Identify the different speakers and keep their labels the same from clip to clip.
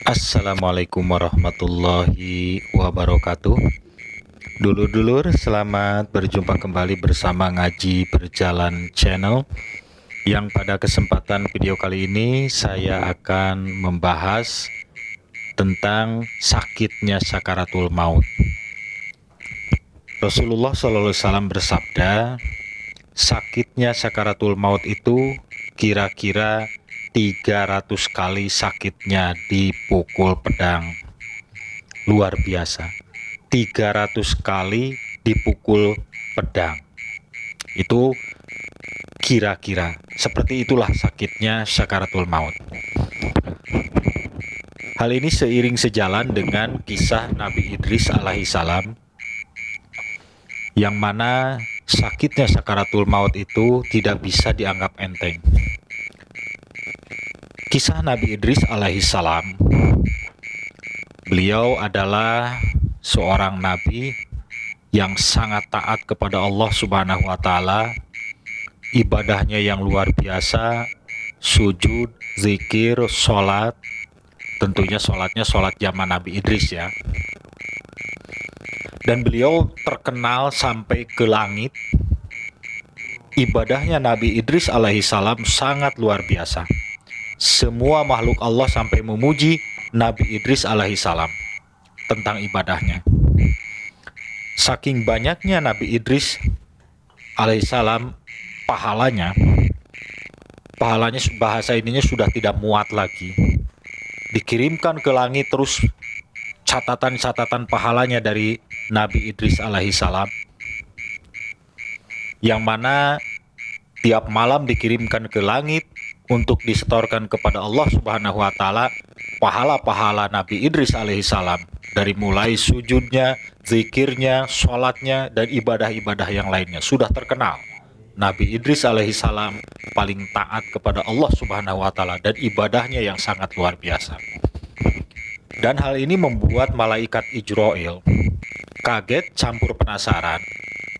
Speaker 1: Assalamualaikum warahmatullahi wabarakatuh. Dulur-dulur, selamat berjumpa kembali bersama Ngaji Berjalan Channel. Yang pada kesempatan video kali ini saya akan membahas tentang sakitnya sakaratul maut. Rasulullah SAW bersabda, sakitnya sakaratul maut itu kira-kira 300 kali sakitnya dipukul pedang. Luar biasa. 300 kali dipukul pedang. Itu kira-kira seperti itulah sakitnya sakaratul maut. Hal ini seiring sejalan dengan kisah Nabi Idris alaihissalam, yang mana sakitnya sakaratul maut itu tidak bisa dianggap enteng. Kisah Nabi Idris alaihissalam, beliau adalah seorang nabi yang sangat taat kepada Allah Subhanahu wa Ta'ala. Ibadahnya yang luar biasa, sujud, zikir, sholat. Tentunya sholatnya sholat zaman Nabi Idris ya. Dan beliau terkenal sampai ke langit. Ibadahnya Nabi Idris alaihissalam sangat luar biasa. Semua makhluk Allah sampai memuji Nabi Idris alaihissalam tentang ibadahnya. Saking banyaknya Nabi Idris alaihissalam pahalanya bahasa ininya sudah tidak muat lagi. Dikirimkan ke langit terus catatan-catatan pahalanya dari Nabi Idris alaihissalam, yang mana tiap malam dikirimkan ke langit untuk disetorkan kepada Allah Subhanahu wa Ta'ala pahala-pahala Nabi Idris alaihissalam, dari mulai sujudnya, zikirnya, sholatnya, dan ibadah-ibadah yang lainnya. Sudah terkenal Nabi Idris alaihissalam paling taat kepada Allah Subhanahu wa Ta'ala dan ibadahnya yang sangat luar biasa. Dan hal ini membuat malaikat Ijroil kaget campur penasaran,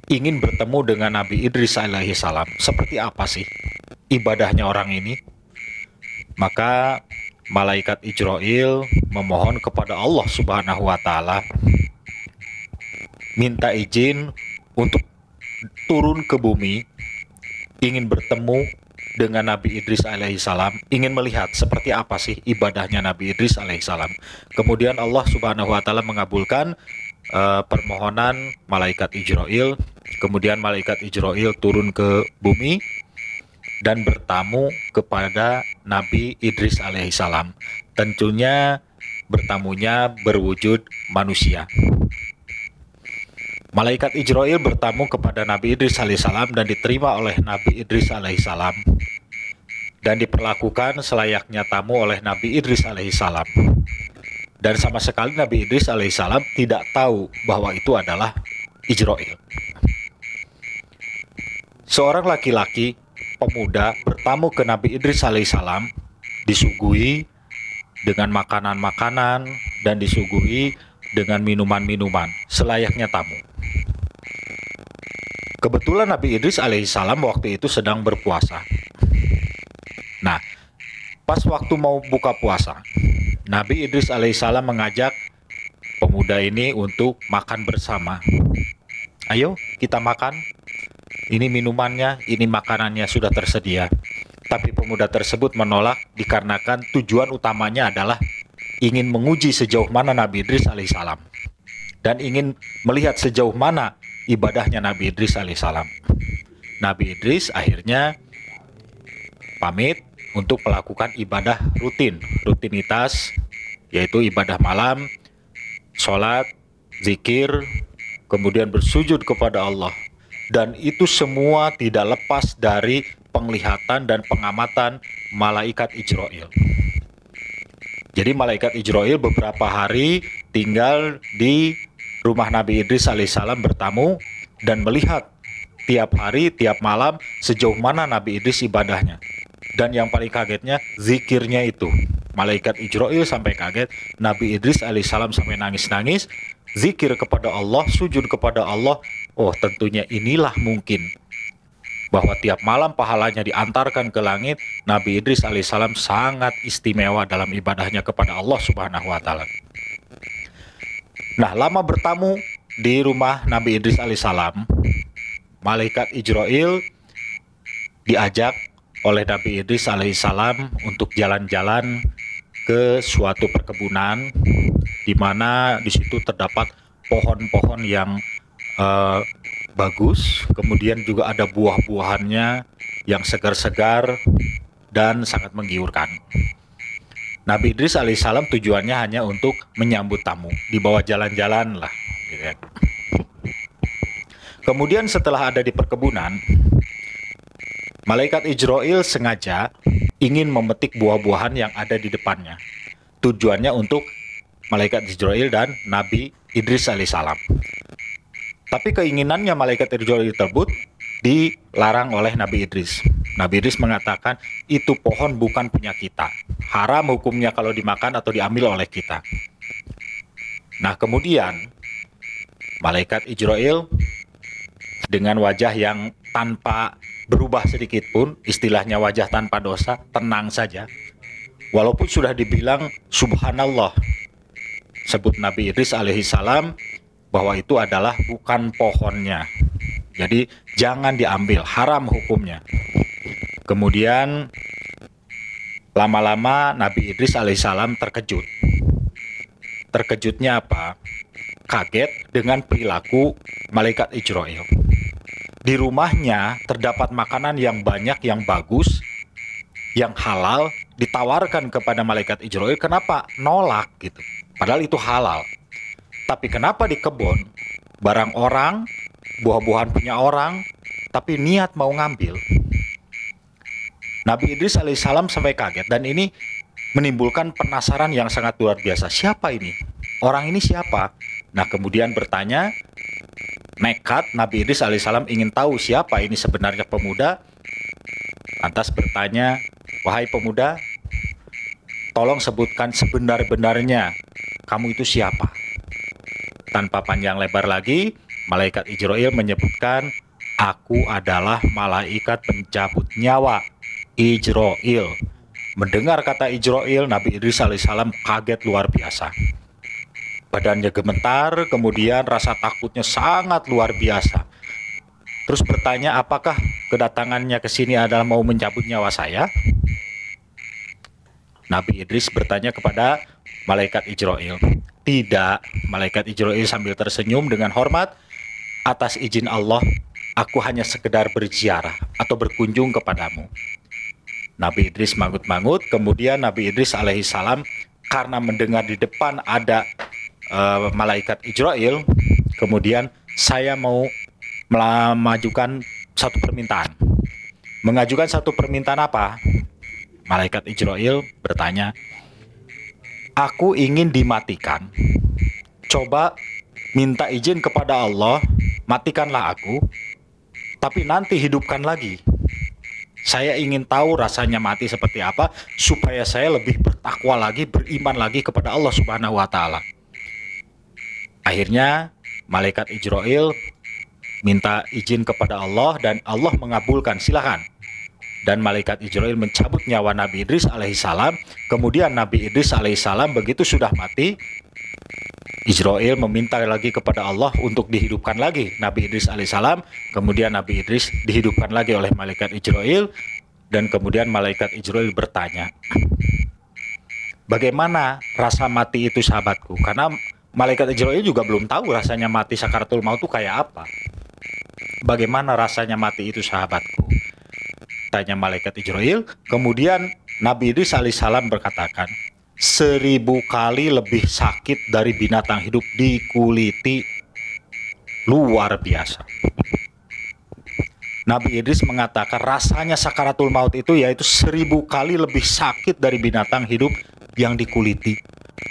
Speaker 1: ingin bertemu dengan Nabi Idris alaihissalam. Seperti apa sih ibadahnya orang ini? Maka malaikat Ijroil memohon kepada Allah Subhanahu wa Ta'ala, minta izin untuk turun ke bumi, ingin bertemu dengan Nabi Idris alaihissalam, ingin melihat seperti apa sih ibadahnya Nabi Idris alaihissalam. Kemudian Allah Subhanahu wa Ta'ala mengabulkan permohonan malaikat Ijroil. Kemudian malaikat Ijroil turun ke bumi dan bertamu kepada Nabi Idris alaihissalam. Tentunya bertamunya berwujud manusia. Malaikat Ijroil bertamu kepada Nabi Idris alaihissalam dan diterima oleh Nabi Idris alaihissalam dan diperlakukan selayaknya tamu oleh Nabi Idris alaihissalam. Dan sama sekali Nabi Idris alaihissalam tidak tahu bahwa itu adalah Ijroil. Seorang laki-laki pemuda bertamu ke Nabi Idris alaihissalam, disuguhi dengan makanan-makanan dan disuguhi dengan minuman-minuman selayaknya tamu. Kebetulan Nabi Idris alaihissalam waktu itu sedang berpuasa. Nah, pas waktu mau buka puasa, Nabi Idris alaihissalam mengajak pemuda ini untuk makan bersama. Ayo kita makan, ini minumannya, ini makanannya sudah tersedia. Tapi pemuda tersebut menolak dikarenakan tujuan utamanya adalah ingin menguji sejauh mana Nabi Idris alaihissalam dan ingin melihat sejauh mana ibadahnya Nabi Idris alaihissalam. Nabi Idris akhirnya pamit untuk melakukan ibadah rutinitas, yaitu ibadah malam, sholat, zikir, kemudian bersujud kepada Allah. Dan itu semua tidak lepas dari penglihatan dan pengamatan malaikat Ijroil. Jadi malaikat Ijroil beberapa hari tinggal di rumah Nabi Idris alaihissalam bertamu dan melihat tiap hari, tiap malam sejauh mana Nabi Idris ibadahnya. Dan yang paling kagetnya zikirnya itu. Malaikat Ijroil sampai kaget, Nabi Idris alaihissalam sampai nangis-nangis, zikir kepada Allah, sujud kepada Allah. Oh, tentunya inilah mungkin bahwa tiap malam pahalanya diantarkan ke langit. Nabi Idris alaihissalam sangat istimewa dalam ibadahnya kepada Allah Subhanahu wa taala. Nah, lama bertamu di rumah Nabi Idris alaihissalam, malaikat Ijrail diajak oleh Nabi Idris alaihissalam untuk jalan-jalan ke suatu perkebunan di mana di situ terdapat pohon-pohon yang bagus, kemudian juga ada buah-buahannya yang segar-segar dan sangat menggiurkan. Nabi Idris alaihissalam tujuannya hanya untuk menyambut tamu, dibawa jalan-jalan lah, gitu ya. Kemudian setelah ada di perkebunan, malaikat Ijrail sengaja ingin memetik buah-buahan yang ada di depannya. Tujuannya untuk malaikat Ijrail dan Nabi Idris alaihissalam. Tapi keinginannya malaikat Ijrail tersebut dilarang oleh Nabi Idris. Nabi Idris mengatakan, itu pohon bukan punya kita. Haram hukumnya kalau dimakan atau diambil oleh kita. Nah, kemudian malaikat Ijrail dengan wajah yang tanpa berubah sedikit pun, istilahnya wajah tanpa dosa, tenang saja. Walaupun sudah dibilang subhanallah, sebut Nabi Idris alaihissalam bahwa itu adalah bukan pohonnya. Jadi jangan diambil, haram hukumnya. Kemudian lama-lama Nabi Idris alaihissalam terkejut. Terkejutnya apa? Kaget dengan perilaku malaikat Ijrail. Di rumahnya terdapat makanan yang banyak, yang bagus, yang halal, ditawarkan kepada malaikat Ijrail. Kenapa nolak gitu? Padahal itu halal. Tapi kenapa di kebun, barang orang, buah-buahan punya orang, tapi niat mau ngambil? Nabi Idris alaihissalam sampai kaget, dan ini menimbulkan penasaran yang sangat luar biasa. Siapa ini? Orang ini siapa? Nah, kemudian bertanya, nekat Nabi Idris alaihissalam ingin tahu siapa ini sebenarnya pemuda. Lantas bertanya, wahai pemuda, tolong sebutkan sebenar-benarnya, kamu itu siapa? Tanpa panjang lebar lagi, malaikat Ijrail menyebutkan, aku adalah malaikat pencabut nyawa, Ijrail. Mendengar kata Ijrail, Nabi Idris alaihissalam kaget luar biasa. Badannya gemetar, kemudian rasa takutnya sangat luar biasa. Terus bertanya, apakah kedatangannya ke sini adalah mau mencabut nyawa saya? Nabi Idris bertanya kepada malaikat Ijrail. Tidak, malaikat Ijrail sambil tersenyum dengan hormat, atas izin Allah, aku hanya sekedar berziarah atau berkunjung kepadamu. Nabi Idris mangut-mangut, kemudian Nabi Idris alaihissalam karena mendengar di depan ada malaikat Ijrail, kemudian saya mau memajukan satu permintaan. Mengajukan satu permintaan apa? Malaikat Ijrail bertanya, aku ingin dimatikan. Coba minta izin kepada Allah, matikanlah aku, tapi nanti hidupkan lagi. Saya ingin tahu rasanya mati seperti apa, supaya saya lebih bertakwa lagi, beriman lagi kepada Allah Subhanahu wa taala. Akhirnya malaikat Ijrail minta izin kepada Allah dan Allah mengabulkan, silakan. Dan malaikat Ijrail mencabut nyawa Nabi Idris alaihissalam. Kemudian Nabi Idris alaihissalam begitu sudah mati, Ijrail meminta lagi kepada Allah untuk dihidupkan lagi Nabi Idris alaihissalam. Kemudian Nabi Idris dihidupkan lagi oleh malaikat Ijrail. Dan kemudian malaikat Ijrail bertanya, bagaimana rasa mati itu sahabatku? Karena malaikat Ijrail juga belum tahu rasanya mati sakaratul maut itu kayak apa. Bagaimana rasanya mati itu sahabatku? Tanya malaikat Ijrail. Kemudian Nabi Idris alaihissalam berkatakan, 1000 kali lebih sakit dari binatang hidup dikuliti. Luar biasa. Nabi Idris mengatakan rasanya sakaratul maut itu yaitu 1000 kali lebih sakit dari binatang hidup yang dikuliti.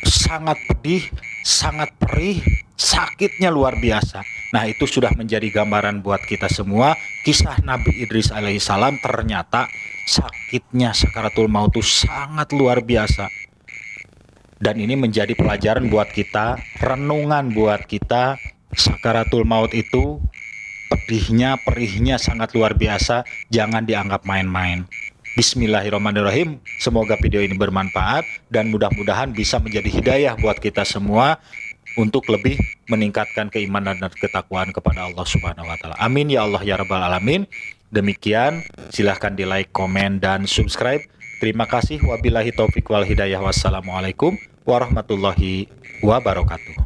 Speaker 1: Sangat pedih, sangat perih, sakitnya luar biasa. Nah, itu sudah menjadi gambaran buat kita semua. Kisah Nabi Idris alaihissalam ternyata sakitnya sakaratul maut itu sangat luar biasa. Dan ini menjadi pelajaran buat kita, renungan buat kita. Sakaratul maut itu pedihnya, perihnya sangat luar biasa, jangan dianggap main-main. Bismillahirrahmanirrahim. Semoga video ini bermanfaat dan mudah-mudahan bisa menjadi hidayah buat kita semua untuk lebih meningkatkan keimanan dan ketakwaan kepada Allah Subhanahu wa taala. Amin ya Allah ya rabbal alamin. Demikian, silahkan di like, komen, dan subscribe. Terima kasih. Wabillahi taufik wal hidayah. Wassalamualaikum warahmatullahi wabarakatuh.